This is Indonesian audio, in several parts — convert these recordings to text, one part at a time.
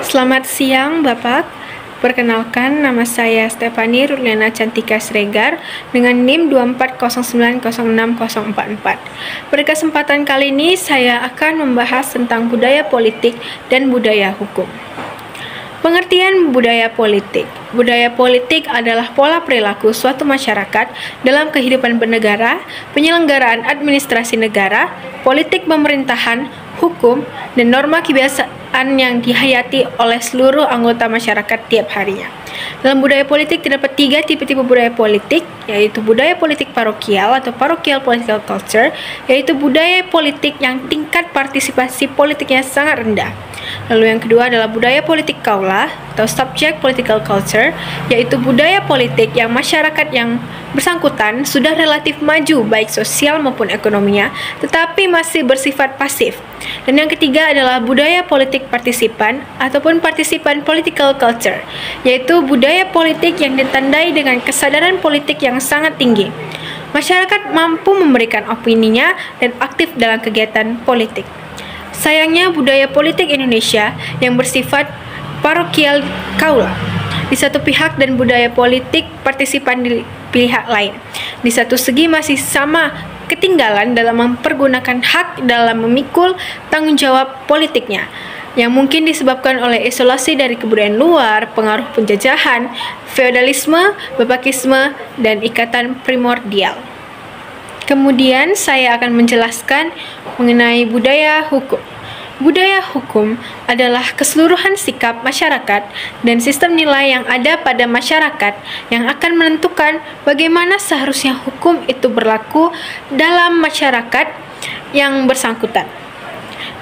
Selamat siang, Bapak. Perkenalkan, nama saya Stefani Ruliana Cantika Sregar dengan NIM 24090644. Pada kesempatan kali ini, saya akan membahas tentang budaya politik dan budaya hukum. Pengertian budaya politik. Budaya politik adalah pola perilaku suatu masyarakat dalam kehidupan bernegara, penyelenggaraan administrasi negara, politik pemerintahan, hukum, dan norma kebiasaan yang dihayati oleh seluruh anggota masyarakat tiap harinya. Dalam budaya politik terdapat 3 tipe-tipe budaya politik, yaitu budaya politik parokial atau parochial political culture, yaitu budaya politik yang tingkat partisipasi politiknya sangat rendah. Lalu yang kedua adalah budaya politik kaula atau subject political culture, yaitu budaya politik yang masyarakat yang bersangkutan sudah relatif maju baik sosial maupun ekonominya, tetapi masih bersifat pasif. Dan yang ketiga adalah budaya politik partisipan ataupun partisipan political culture, yaitu budaya politik yang ditandai dengan kesadaran politik yang sangat tinggi. Masyarakat mampu memberikan opininya dan aktif dalam kegiatan politik. Sayangnya budaya politik Indonesia yang bersifat parokial kaula di satu pihak dan budaya politik partisipan di pihak lain di satu segi masih sama ketinggalan dalam mempergunakan hak dalam memikul tanggung jawab politiknya, yang mungkin disebabkan oleh isolasi dari kebudayaan luar, pengaruh penjajahan, feodalisme, bapakisme, dan ikatan primordial. Kemudian saya akan menjelaskan mengenai budaya hukum. Budaya hukum adalah keseluruhan sikap masyarakat dan sistem nilai yang ada pada masyarakat yang akan menentukan bagaimana seharusnya hukum itu berlaku dalam masyarakat yang bersangkutan.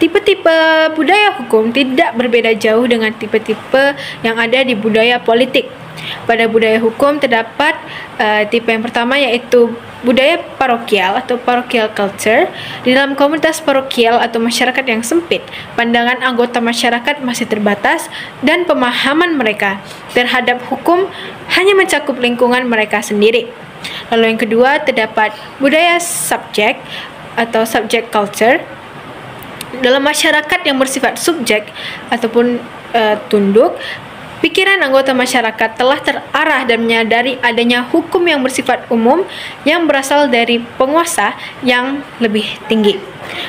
Tipe-tipe budaya hukum tidak berbeda jauh dengan tipe-tipe yang ada di budaya politik. Pada budaya hukum terdapat tipe yang pertama, yaitu budaya parokial atau parochial culture. Di dalam komunitas parokial atau masyarakat yang sempit, pandangan anggota masyarakat masih terbatas dan pemahaman mereka terhadap hukum hanya mencakup lingkungan mereka sendiri. Lalu yang kedua, terdapat budaya subjek atau subject culture. Dalam masyarakat yang bersifat subjek ataupun tunduk, pikiran anggota masyarakat telah terarah dan menyadari adanya hukum yang bersifat umum yang berasal dari penguasa yang lebih tinggi.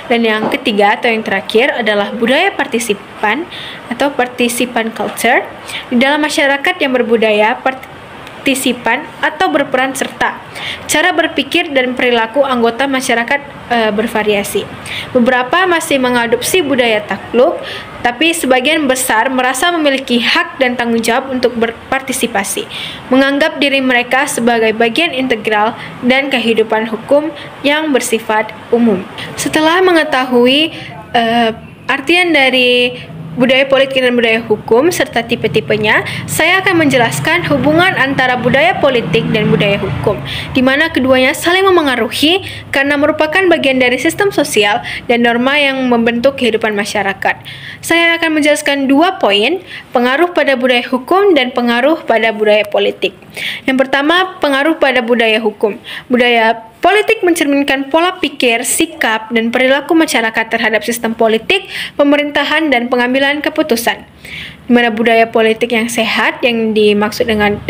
Dan yang ketiga atau yang terakhir adalah budaya partisipan atau partisipan culture. Di dalam masyarakat yang berbudaya partisipan atau berperan serta, cara berpikir dan perilaku anggota masyarakat bervariasi. Beberapa masih mengadopsi budaya takluk, tapi sebagian besar merasa memiliki hak dan tanggung jawab untuk berpartisipasi, menganggap diri mereka sebagai bagian integral dan kehidupan hukum yang bersifat umum. Setelah mengetahui artian dari budaya politik dan budaya hukum serta tipe-tipenya, saya akan menjelaskan hubungan antara budaya politik dan budaya hukum, di mana keduanya saling memengaruhi karena merupakan bagian dari sistem sosial dan norma yang membentuk kehidupan masyarakat. Saya akan menjelaskan 2 poin, pengaruh pada budaya hukum dan pengaruh pada budaya politik. Yang pertama, pengaruh pada budaya hukum. Budaya politik mencerminkan pola pikir, sikap, dan perilaku masyarakat terhadap sistem politik, pemerintahan, dan pengambilan keputusan. Di mana budaya politik yang sehat, yang dimaksud dengan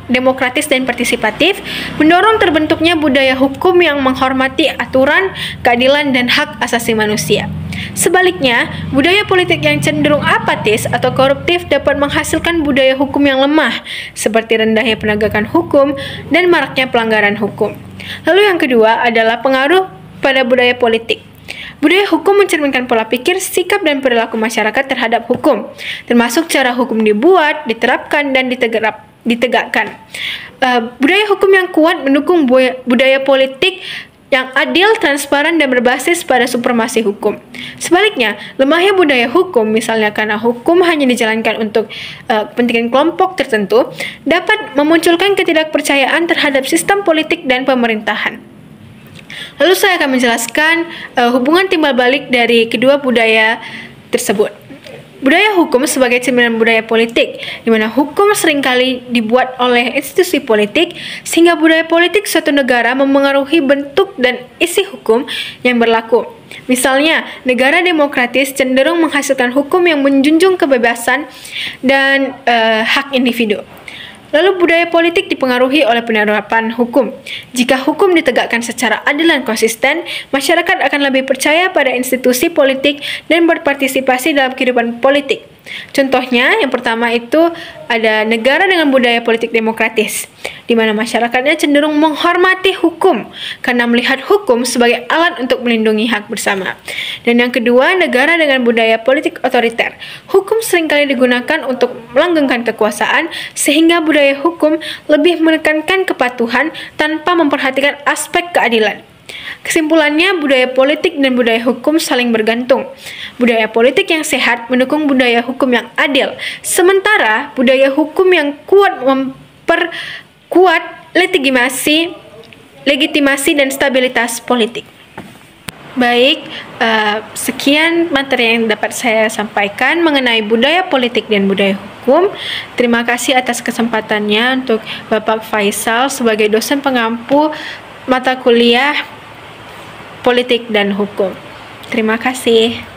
demokratis dan partisipatif, mendorong terbentuknya budaya hukum yang menghormati aturan, keadilan, dan hak asasi manusia. Sebaliknya, budaya politik yang cenderung apatis atau koruptif dapat menghasilkan budaya hukum yang lemah, seperti rendahnya penegakan hukum dan maraknya pelanggaran hukum. Lalu yang kedua adalah pengaruh pada budaya politik. Budaya hukum mencerminkan pola pikir, sikap, dan perilaku masyarakat terhadap hukum, termasuk cara hukum dibuat, diterapkan, dan ditegakkan. Budaya hukum yang kuat mendukung budaya politik yang adil, transparan, dan berbasis pada supremasi hukum. Sebaliknya, lemahnya budaya hukum, misalnya karena hukum hanya dijalankan untuk kepentingan kelompok tertentu, dapat memunculkan ketidakpercayaan terhadap sistem politik dan pemerintahan. Lalu saya akan menjelaskan hubungan timbal balik dari kedua budaya tersebut. Budaya hukum sebagai cerminan budaya politik, di mana hukum seringkali dibuat oleh institusi politik, sehingga budaya politik suatu negara memengaruhi bentuk dan isi hukum yang berlaku. Misalnya, negara demokratis cenderung menghasilkan hukum yang menjunjung kebebasan dan hak individu. Lalu budaya politik dipengaruhi oleh penerapan hukum. Jika hukum ditegakkan secara adil dan konsisten, masyarakat akan lebih percaya pada institusi politik dan berpartisipasi dalam kehidupan politik. Contohnya, yang pertama itu ada negara dengan budaya politik demokratis, di mana masyarakatnya cenderung menghormati hukum karena melihat hukum sebagai alat untuk melindungi hak bersama. Dan yang kedua, negara dengan budaya politik otoriter. Hukum seringkali digunakan untuk melanggengkan kekuasaan, sehingga budaya hukum lebih menekankan kepatuhan tanpa memperhatikan aspek keadilan. Kesimpulannya, budaya politik dan budaya hukum saling bergantung. Budaya politik yang sehat mendukung budaya hukum yang adil, sementara budaya hukum yang kuat memperkuat legitimasi dan stabilitas politik. Baik, sekian materi yang dapat saya sampaikan mengenai budaya politik dan budaya hukum. Terima kasih atas kesempatannya untuk Bapak Faisal sebagai dosen pengampu mata kuliah politik dan hukum. Terima kasih.